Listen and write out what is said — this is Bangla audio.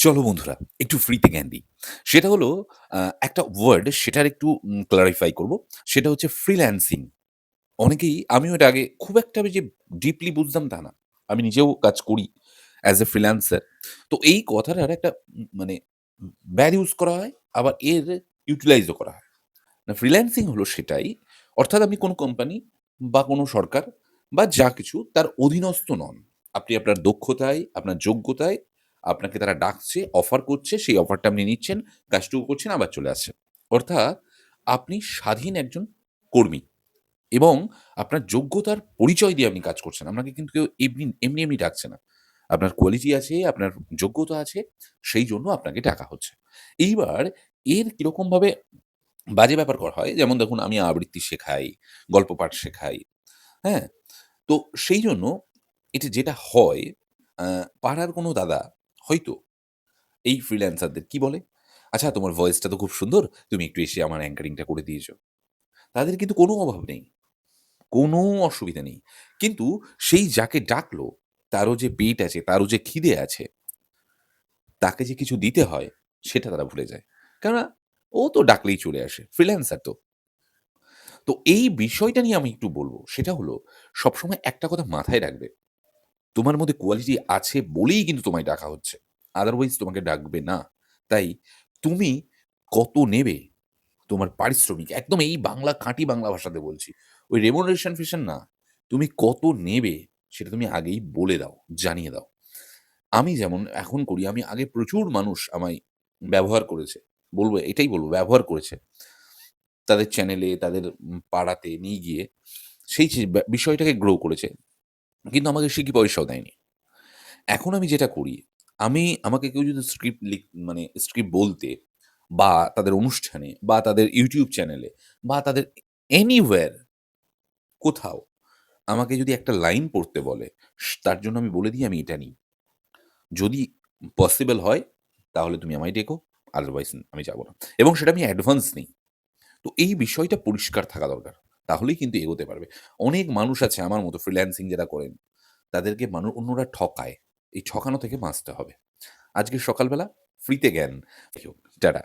চলো বন্ধুরা একটু ফ্রিতে জ্ঞান দিই। সেটা হলো একটা ওয়ার্ড সেটার একটু ক্লারিফাই করব। সেটা হচ্ছে ফ্রিল্যান্সিং। অনেকেই আমিও এটা আগে খুব একটা যে ডিপলি বুঝতাম তা না। আমি নিজেও কাজ করি অ্যাজ এ ফ্রিল্যান্সার। তো এই কথাটার একটা মানে ব্যাড ইউজ করা হয়, আবার এর ইউটিলাইজ ও করা হয়। না ফ্রিল্যান্সিং হলো সেটাই, অর্থাৎ আপনি কোনো কোম্পানি বা কোনো সরকার বা যা কিছু তার অধীনস্থ নন। আপনি আপনার দক্ষতায়, আপনার যোগ্যতায় আপনাকে তারা ডাকছে, অফার করছে, সেই অফারটা আপনি নিচ্ছেন, কাজটুকু করছেন, আবার চলে আসছেন। অর্থাৎ আপনি স্বাধীন একজন কর্মী এবং আপনার যোগ্যতার পরিচয় দিয়ে আপনি কাজ করছেন। আপনাকে কিন্তু কেউ এমনি ডাকছে না। আপনার কোয়ালিটি আছে, আপনার যোগ্যতা আছে, সেই জন্য আপনাকে ডাকা হচ্ছে। এইবার এর কিরকমভাবে বাজে ব্যাপার করা হয়, যেমন দেখুন আমি আবৃত্তি শেখাই, গল্প পাঠ শেখাই, হ্যাঁ? তো সেই জন্য এটা যেটা হয়, আ পাড়ার কোনো দাদা হয়তো এই ফ্রিল্যান্সারদের কি বলে, "আচ্ছা তোমার ভয়েসটা তো খুব সুন্দর, তুমি একটু এসে আমার অ্যাঙ্কারিংটা করে দিয়েছো।" তাদের কিন্তু কোনো অভাব নেই, কোনো অসুবিধা নেই। কিন্তু সেই যাকে ডাকলো, তারও যে পেট আছে, তারও যে খিদে আছে, তাকে যে কিছু দিতে হয়, সেটা তারা ভুলে যায়। কেননা ও তো ডাকলেই চলে আসে। ফ্রিল্যান্সার তো। তো এই বিষয়টা নিয়ে আমি একটু বলব। সেটা হলো সবসময় একটা কথা মাথায় রাখবে। তোমার মধ্যে কোয়ালিটি আছে বলেই কিন্তু তোমায় ডাকা হচ্ছে। আদারওয়াইজ তোমাকে ডাকবে না। তাই তুমি কত নেবে? তোমার পারিশ্রমিক একদম এই বাংলা খাঁটি বাংলা ভাষাতে বলছি। ওই remuneration না। তুমি কত নেবে সেটা তুমি আগেই বলে দাও, জানিয়ে দাও। আমি যেমন এখন করি, আমি আগে প্রচুর মানুষ আমায় ব্যবহার করেছে। এটাই বলব ব্যবহার করেছে। তাদের চ্যানেলে, তাদের পাড়াতে নিয়ে গিয়ে সেই বিষয়টাকে গ্রো করেছে। কিন্তু আমাকে সে কি পয়সাও দেয়নি। এখন আমি যেটা করি, আমাকে কেউ যদি মানে স্ক্রিপ্ট বলতে বা তাদের অনুষ্ঠানে বা তাদের YouTube চ্যানেলে বা তাদের এনিহোয়্যার কোথাও আমাকে যদি একটা লাইন পড়তে বলে, তার জন্য আমি বলে দিই আমি এটা নিই। যদি পসিবল হয় তাহলে তুমি আমায় ডেকো, আদারওয়াইজ আমি যাব না। এবং সেটা আমি অ্যাডভান্স নেই। তো এই বিষয়টা পরিষ্কার থাকা দরকার। তাহলেই কিন্তু এগোতে পারবে। অনেক মানুষ আছে আমার মতো ফ্রিল্যান্সিং যারা করেন, তাদেরকে অন্যরা ঠকায়। এই ঠকানো থেকে বাঁচতে হবে। আজকে সকালবেলা ফ্রিতে জ্ঞান। টাটা।